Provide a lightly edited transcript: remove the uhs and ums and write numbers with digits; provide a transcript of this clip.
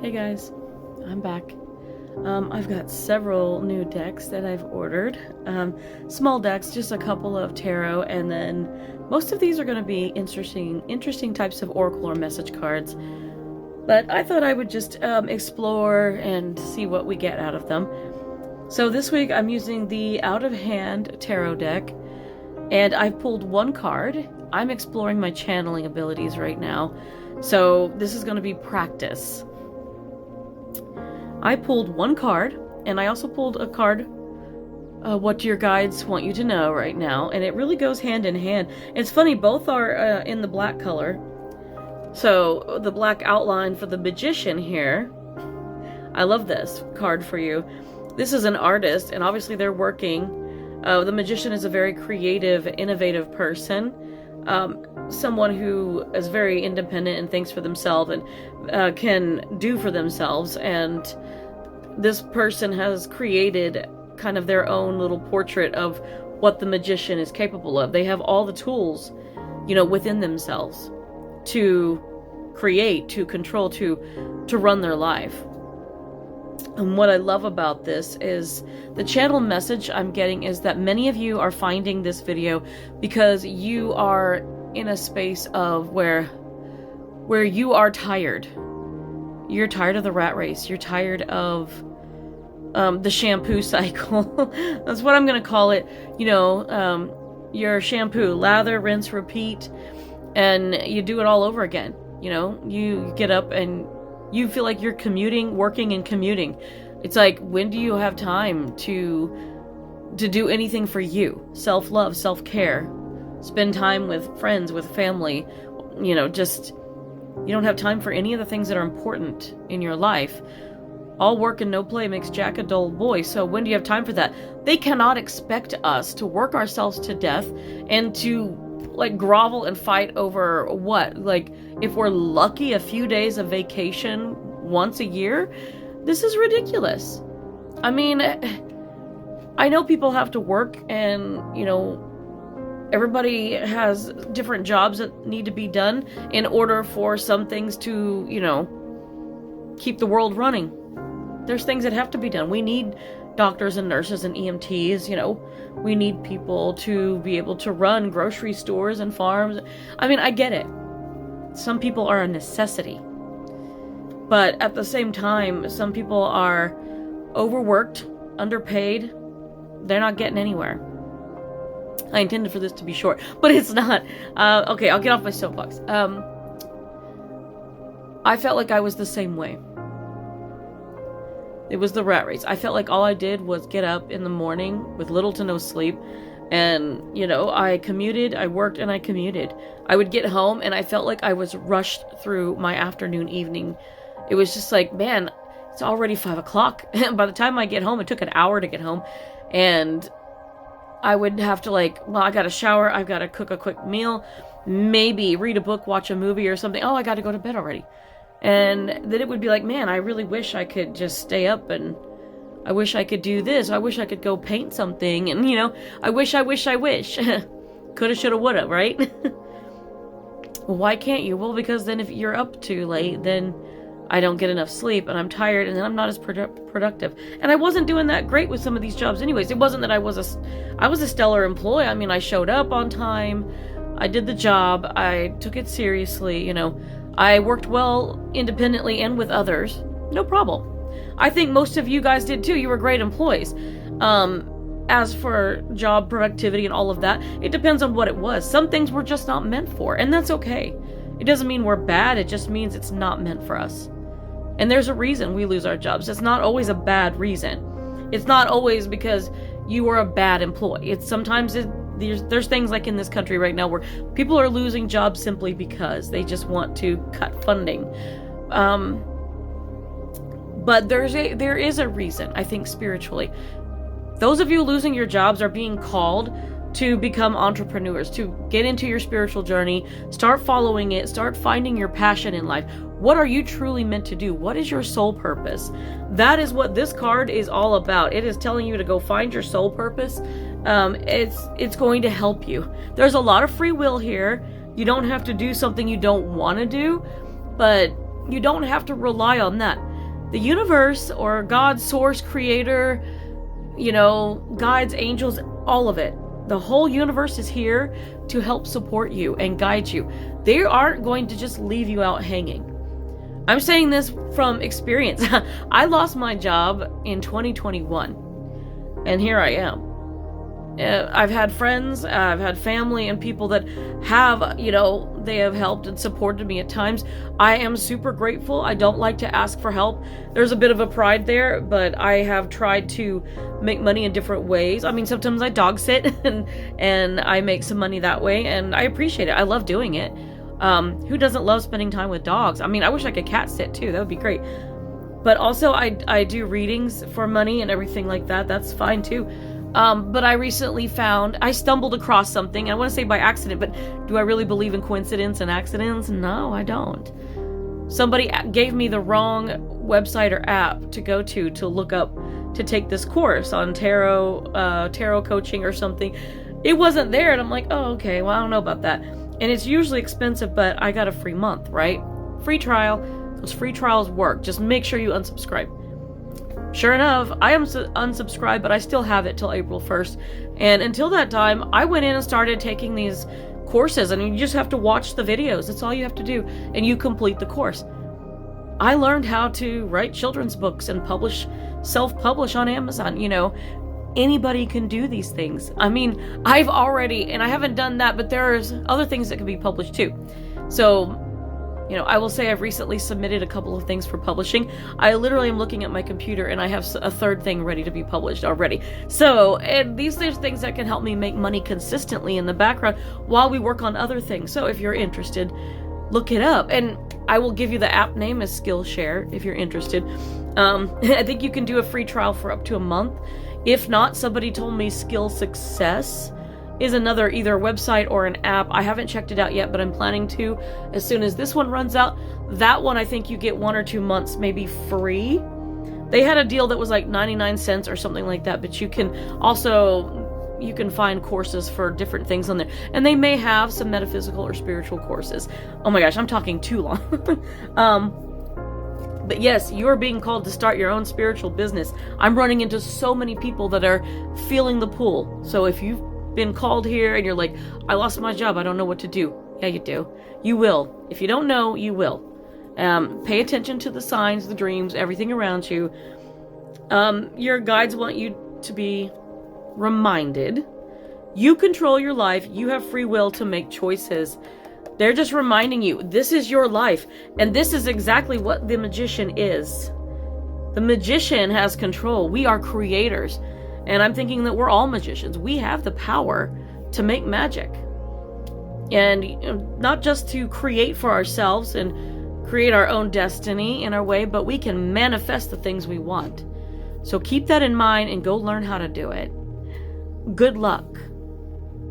Hey guys, I'm back. I've got several new decks that I've ordered. Small decks, just a couple of tarot, and then most of these are going to be interesting types of oracle or message cards. But I thought I would just explore and see what we get out of them. So this week I'm using the Out of Hand tarot deck, and I've pulled one card. I'm exploring my channeling abilities right now, so this is going to be practice. I pulled one card, and I also pulled a card, what do your guides want you to know right now, and it really goes hand in hand. It's funny, both are in the black color. So, the black outline for the Magician here. I love this card for you. This is an artist, and obviously they're working. The Magician is a very creative, innovative person. Someone who is very independent and thinks for themselves and can do for themselves. And this person has created kind of their own little portrait of what the Magician is capable of. They have all the tools, within themselves to create, to control, to run their life. And what I love about this is the channel message I'm getting is that many of you are finding this video because you are in a space of where you are tired. You're tired of the rat race. You're tired of the shampoo cycle. That's what I'm going to call it. Your shampoo, lather, rinse, repeat, and you do it all over again. You get up and you feel like you're commuting, working and commuting. It's like, when do you have time to do anything for you? Self-love, self-care, spend time with friends, with family. You don't have time for any of the things that are important in your life. All work and no play makes Jack a dull boy. So when do you have time for that? They cannot expect us to work ourselves to death and to grovel and fight over what? If we're lucky, a few days of vacation once a year? This is ridiculous. I mean, I know people have to work and, everybody has different jobs that need to be done in order for some things to, keep the world running. There's things that have to be done. We need doctors and nurses and EMTs, we need people to be able to run grocery stores and farms. I mean, I get it. Some people are a necessity. But at the same time, some people are overworked, underpaid. They're not getting anywhere. I intended for this to be short, but it's not. Okay, I'll get off my soapbox. I felt like I was the same way. It was the rat race. I felt like all I did was get up in the morning with little to no sleep. And, I commuted, I worked, and I commuted. I would get home, and I felt like I was rushed through my afternoon, evening. It was just like, man, it's already 5 o'clock. By the time I get home, it took an hour to get home. And I would have to I got to shower, I've got to cook a quick meal, maybe read a book, watch a movie or something. Oh, I got to go to bed already. And then it would be like, man, I really wish I could just stay up, and I wish I could do this. I wish I could go paint something. And, I wish. Coulda, shoulda, woulda, right? Well, why can't you? Well, because then if you're up too late, then I don't get enough sleep, and I'm tired, and then I'm not as productive. And I wasn't doing that great with some of these jobs anyways. It wasn't that I was a stellar employee. I mean, I showed up on time. I did the job. I took it seriously, I worked well independently and with others. No problem. I think most of you guys did too. You were great employees. As for job productivity and all of that, it depends on what it was. Some things were just not meant for, and that's okay. It doesn't mean we're bad. It just means it's not meant for us. And there's a reason we lose our jobs. It's not always a bad reason. It's not always because you were a bad employee. There's things like in this country right now where people are losing jobs simply because they just want to cut funding. But there is a reason, I think, spiritually. Those of you losing your jobs are being called to become entrepreneurs, to get into your spiritual journey, start following it, start finding your passion in life. What are you truly meant to do? What is your soul purpose? That is what this card is all about. It is telling you to go find your soul purpose. It's going to help you. There's a lot of free will here. You don't have to do something you don't want to do, but you don't have to rely on that. The universe or God, source, creator, guides, angels, all of it. The whole universe is here to help support you and guide you. They aren't going to just leave you out hanging. I'm saying this from experience. I lost my job in 2021, and here I am. I've had friends, I've had family and people that have, they have helped and supported me at times. I am super grateful. I don't like to ask for help. There's a bit of a pride there, but I have tried to make money in different ways. I mean, sometimes I dog sit and I make some money that way, and I appreciate it. I love doing it. Who doesn't love spending time with dogs? I mean, I wish I could cat sit too. That would be great. But also I do readings for money and everything like that. That's fine too. But I recently I stumbled across something. I want to say by accident, but do I really believe in coincidence and accidents? No, I don't. Somebody gave me the wrong website or app to go to look up to take this course on tarot coaching or something. It wasn't there, and I'm like, oh, okay, well, I don't know about that. And it's usually expensive, but I got a free month, right? Free trial. Those free trials work. Just make sure you unsubscribe. Sure enough, I am unsubscribed, but I still have it till April 1st. And until that time, I went in and started taking these courses. I mean, you just have to watch the videos. That's all you have to do. And you complete the course. I learned how to write children's books and self-publish on Amazon. Anybody can do these things. I mean, I haven't done that, but there's other things that can be published too. So, I will say I've recently submitted a couple of things for publishing. I literally am looking at my computer and I have a third thing ready to be published already. So, and these are things that can help me make money consistently in the background while we work on other things. So if you're interested, look it up. And I will give you the app name as Skillshare if you're interested. I think you can do a free trial for up to a month. If not, somebody told me Skill Success is another either website or an app. I haven't checked it out yet, but I'm planning to as soon as this one runs out. That one, I think you get 1 or 2 months maybe free. They had a deal that was like 99 cents or something like that, but you can find courses for different things on there. And they may have some metaphysical or spiritual courses. Oh my gosh, I'm talking too long. But yes, you are being called to start your own spiritual business. I'm running into so many people that are feeling the pull. So if you've been called here and you're like, I lost my job, I don't know what to do. Yeah, you do. You will. If you don't know, you will. Pay attention to the signs, the dreams, everything around you. Your guides want you to be reminded. You control your life. You have free will to make choices. They're just reminding you, this is your life. And this is exactly what the magician is. The magician has control. We are creators. And I'm thinking that we're all magicians. We have the power to make magic. And not just to create for ourselves and create our own destiny in our way, but we can manifest the things we want. So keep that in mind and go learn how to do it. Good luck.